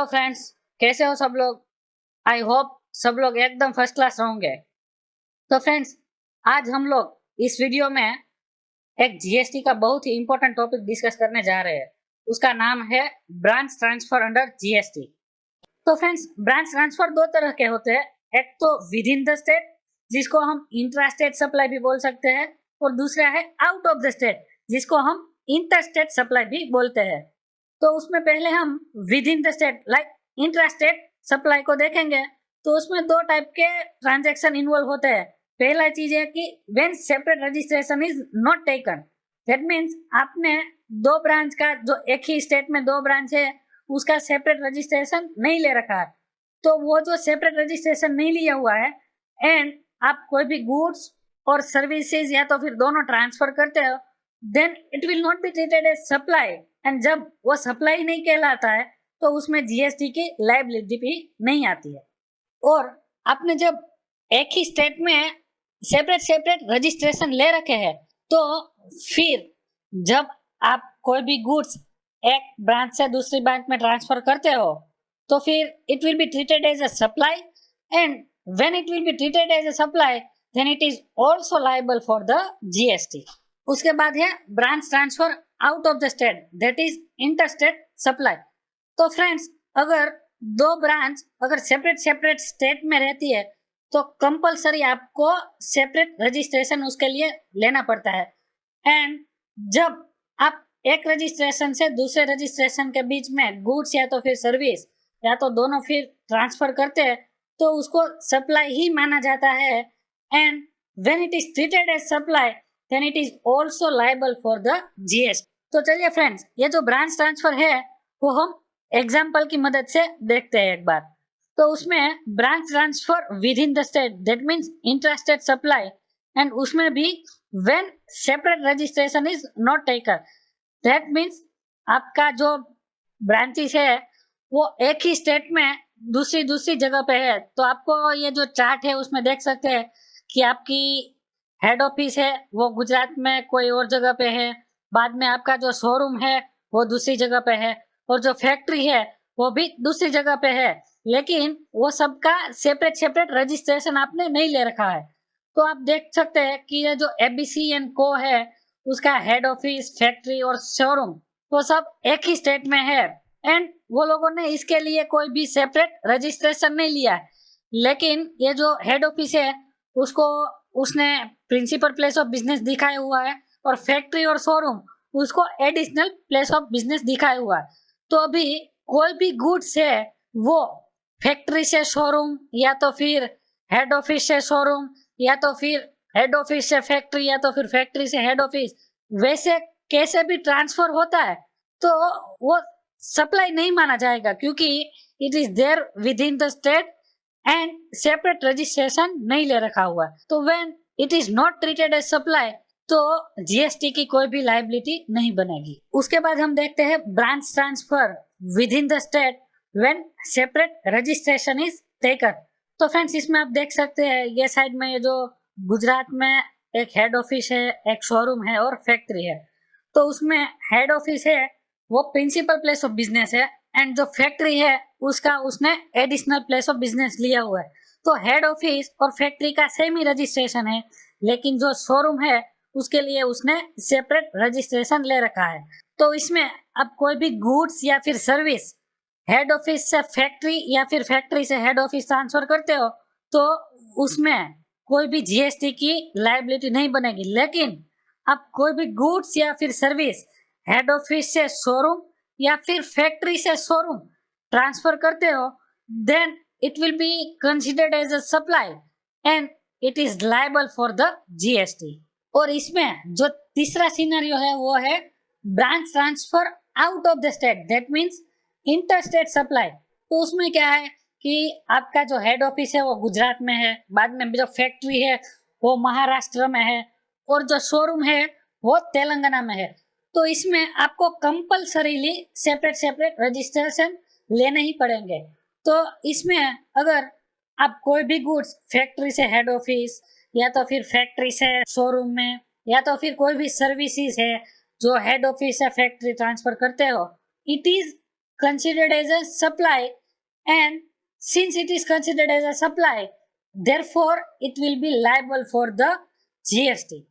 Hello friends, कैसे हो सब लोग। आई होप सब लोग एकदम फर्स्ट क्लास होंगे। तो फ्रेंड्स, आज हम लोग इस वीडियो में एक जीएसटी का बहुत ही इंपॉर्टेंट टॉपिक डिस्कस करने जा रहे हैं। उसका नाम है ब्रांच ट्रांसफर अंडर जीएसटी। तो फ्रेंड्स, ब्रांच ट्रांसफर दो तरह के होते हैं। एक तो विद इन द स्टेट, जिसको हम इंट्रा स्टेट सप्लाई भी बोल सकते हैं, और दूसरा है आउट ऑफ द स्टेट, जिसको हम इंटर स्टेट सप्लाई भी बोलते हैं। तो उसमें पहले हम with in the state like intra state supply को देखेंगे। तो उसमें दो टाइप के ट्रांजैक्शन इन्वॉल्व होते हैं। पहला चीज है कि when separate registration is not taken, that means आपने दो ब्रांच का, जो एक ही स्टेट में दो ब्रांच है, उसका सेपरेट रजिस्ट्रेशन नहीं ले रखा है। तो वो जो सेपरेट रजिस्ट्रेशन नहीं लिया हुआ है एंड आप कोई भी गुड्स और सर्विसेज या तो फिर दोनों ट्रांसफर करते हो, then it will not be treated as supply. And जब वो सप्लाई नहीं कहलाता है तो उसमें जीएसटी की लायबिलिटी भी नहीं आती है। और आपने जब एक ही स्टेट में सेपरेट सेपरेट रजिस्ट्रेशन ले रखे हैं, तो फिर जब आप कोई भी गुड्स एक ब्रांच से दूसरी ब्रांच में ट्रांसफर करते हो, तो फिर it will be treated as a supply, and when it will be treated as a supply, then it is also liable for the GST. उसके बाद है branch transfer out of the state, that is interstate supply. तो friends, अगर दो branch अगर separate separate state में रहती है, तो कंपलसरी आपको सेपरेट रजिस्ट्रेशन उसके लिए लेना पड़ता है। एंड जब आप एक रजिस्ट्रेशन से दूसरे रजिस्ट्रेशन के बीच में गुड्स या तो फिर सर्विस या तो दोनों फिर ट्रांसफर करते हैं, तो उसको सप्लाई ही माना जाता है। And when it is treated as supply, then it is also liable for the GST. तो चलिए फ्रेंड्स, ये जो ब्रांच ट्रांसफर है वो हम एग्जाम्पल की मदद से देखते हैं एक बार। तो उसमें branch transfer with in the state, that means intra state supply, and उसमें भी when separate registration is not taken, that means आपका जो ब्रांचेस है वो एक ही स्टेट में दूसरी दूसरी जगह पे है। तो आपको ये जो चार्ट है उसमें देख सकते हैं कि आपकी हेड ऑफिस है वो गुजरात में कोई और जगह पे है, बाद में आपका जो शोरूम है वो दूसरी जगह पे है, और जो फैक्ट्री है वो भी दूसरी जगह पे है, लेकिन वो सबका सेपरेट सेपरेट रजिस्ट्रेशन आपने नहीं ले रखा है। तो आप देख सकते हैं कि ये जो एबीसी एंड को है, उसका हेड ऑफिस, फैक्ट्री और शोरूम वो सब एक ही स्टेट में है, एंड वो लोगों ने इसके लिए कोई भी सेपरेट रजिस्ट्रेशन नहीं लिया है। लेकिन ये जो हेड ऑफिस है उसको उसने प्रिंसिपल प्लेस ऑफ बिजनेस दिखाया हुआ है, और फैक्ट्री और शोरूम उसको एडिशनल प्लेस ऑफ बिजनेस दिखाया हुआ है। तो अभी कोई भी गुड्स है वो फैक्ट्री से शोरूम या तो फिर हेड ऑफिस से शोरूम या तो फिर हेड ऑफिस से फैक्ट्री या तो फिर फैक्ट्री से हेड ऑफिस, वैसे कैसे भी ट्रांसफर होता है तो वो सप्लाई नहीं माना जाएगा, क्योंकि it is there with in the state and separate registration नहीं ले रखा हुआ। तो when it is not treated as supply, तो जीएसटी की कोई भी लायबिलिटी नहीं बनेगी। उसके बाद हम देखते हैं branch transfer with in the state when separate registration is taken. तो फ्रेंड्स, इसमें आप देख सकते हैं ये साइड में ये जो गुजरात में एक हेड ऑफिस है, एक शोरूम है और फैक्ट्री है। तो उसमें हेड ऑफिस है वो प्रिंसिपल प्लेस ऑफ बिजनेस है, एंड जो फैक्ट्री है उसका उसने एडिशनल प्लेस ऑफ बिजनेस लिया हुआ है। तो हेड ऑफिस और फैक्ट्री का सेम ही रजिस्ट्रेशन है, लेकिन जो शोरूम है उसके लिए उसने सेपरेट रजिस्ट्रेशन ले रखा है। तो इसमें अब कोई भी गुड्स या फिर सर्विस हेड ऑफिस से फैक्ट्री या फिर फैक्ट्री से हेड ऑफिस ट्रांसफर करते हो, तो उसमें कोई भी जीएसटी की लायबिलिटी नहीं बनेगी। लेकिन अब कोई भी गुड्स या फिर सर्विस हेड ऑफिस से शोरूम या फिर फैक्ट्री से शोरूम ट्रांसफर करते हो, then it will be considered as a supply and it is liable for the GST. और इसमें जो तीसरा सिनेरियो है वो है branch transfer out of the state, that means inter state supply. तो उसमें क्या है कि आपका जो हेड ऑफिस है वो गुजरात में है, बाद में जो फैक्ट्री है वो महाराष्ट्र में है, और जो शोरूम है वो तेलंगाना में है। तो इसमें आपको कंपल्सरीली सेपरेट सेपरेट रजिस्ट्रेशन लेने ही पड़ेंगे। तो इसमें अगर आप कोई भी गुड्स फैक्ट्री से हेड ऑफिस या तो फिर फैक्ट्री से शोरूम में या तो फिर कोई भी सर्विसेज है जो हेड ऑफिस से फैक्ट्री ट्रांसफर करते हो, it is considered as a supply, and since it is considered as a supply, therefore it will be liable for the GST.